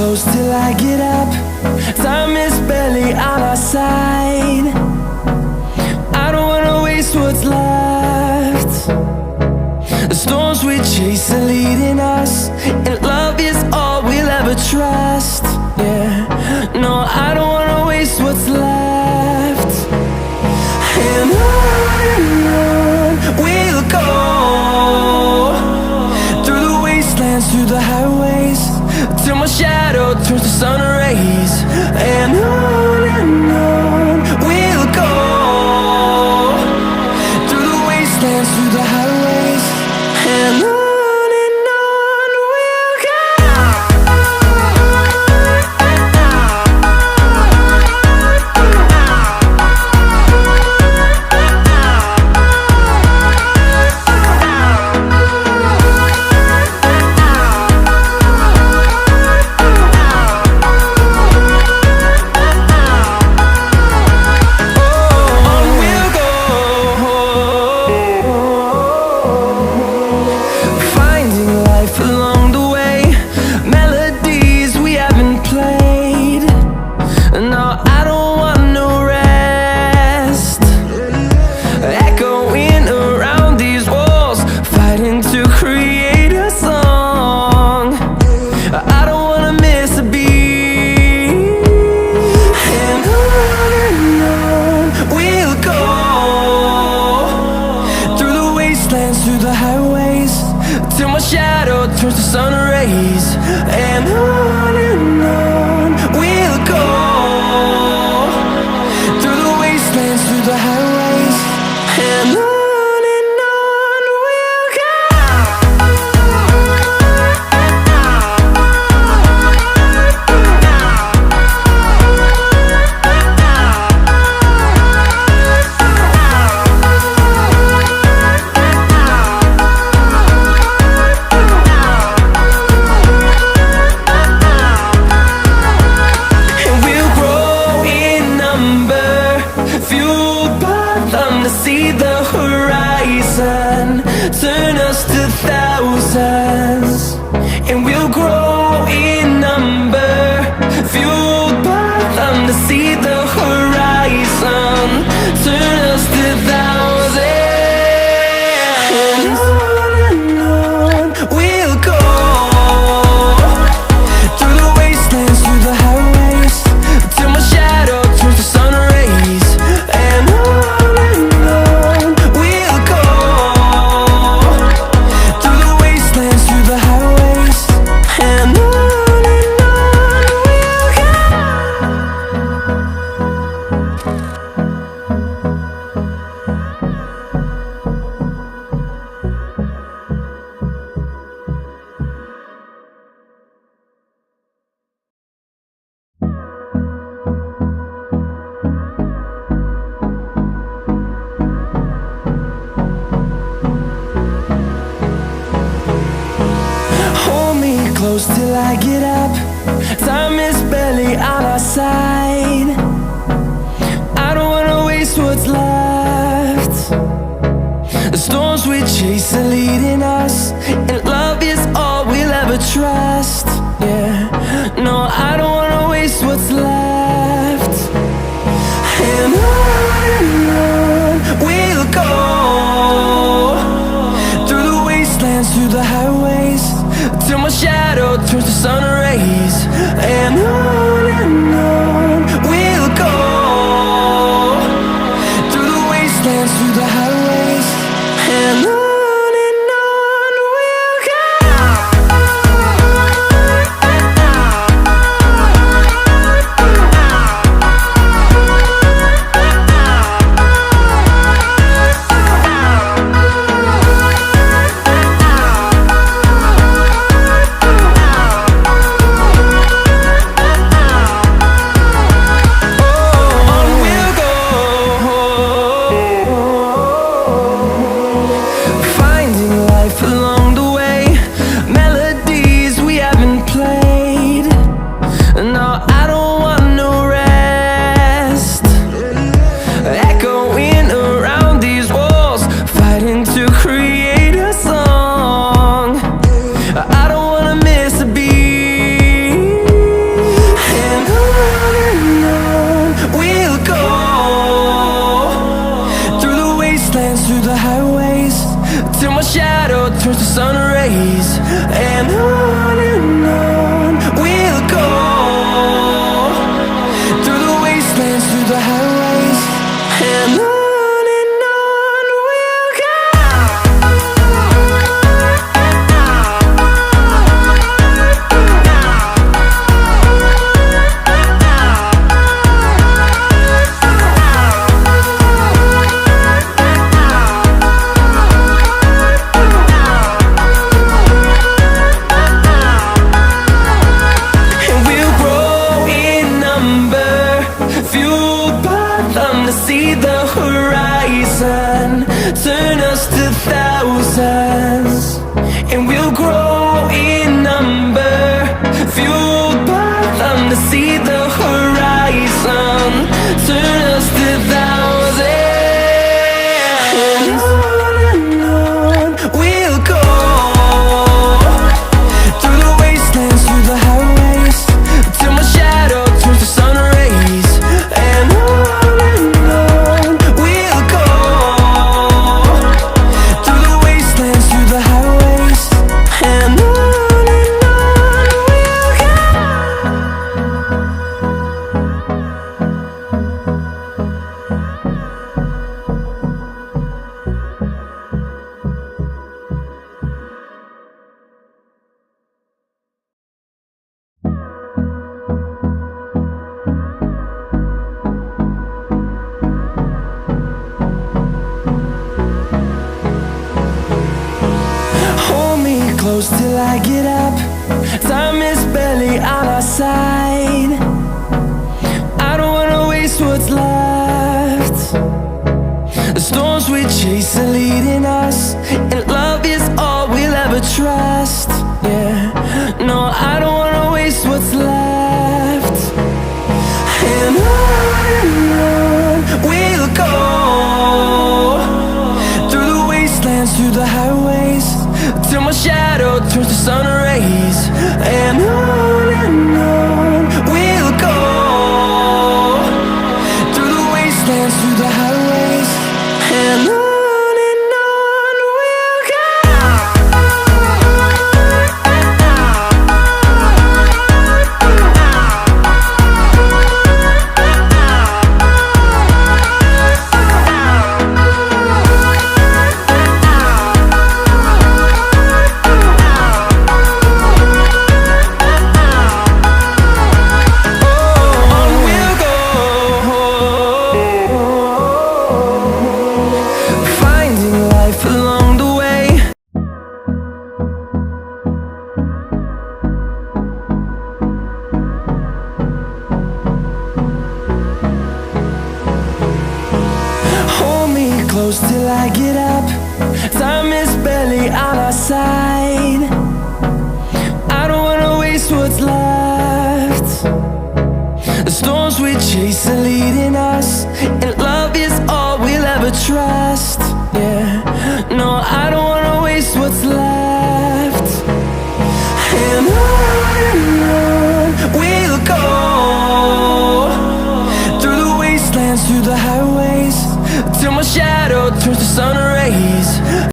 close till I get up. Time is barely on our side. I don't wanna waste what's left. The storms we chase are leading us, and love is all we'll ever trust. Yeah, no, I don't wanna waste what's left. And on we'll go, through the wastelands, through the highways, till my shadow turns to sun rays. And on we'll go, through the wastelands, through the highways, and on we'll go. Through the highways, till my shadow turns to sun rays. And on we'll go, through the wastelands, through the highways, and on we'll go. See the horizon turn us to thousands, and we'll grow in number, fueled by them. To see the horizon turn us to thousands, and on we'll go, through the wastelands, through the highways, till my shadow turns to sun rays. And close till I get up. Time is barely on our side. I don't wanna waste what's left. The storms we chase are leading us, and love is all we'll ever trust. Yeah, no, I don't wanna waste what's left. And on we'll go, through the wastelands, through the highways, till my shadow turns to sun rays. And on we'll go, through the wastelands, through the highways, and on we'll go. through the highways, and on we'll go. See the horizon, turn us to thousands, and we'll grow in number, fueled by them. To see the horizon, turn us to thousands, and on we'll go, through the wastelands, through the highways, till my shadow turns to sun rays, and on close till I get up. Time is barely on our side. I don't wanna waste what's left. The storms we chase are leading us, and love is all we'll ever trust. Yeah, no, I don't wanna waste what's left. And on we'll go, through the wastelands, through the highways, till my shadow turns to sun rays, and on we'll go, through the wastelands, through the highways, and on we'll go. Close till I get up. Time is barely on our side. I don't wanna waste what's left. The storms we chase are leading us, and love is all we'll ever trust. Yeah, no, I don't wanna waste what's left. And on we'll go, through the wastelands, through the highways, till my shadow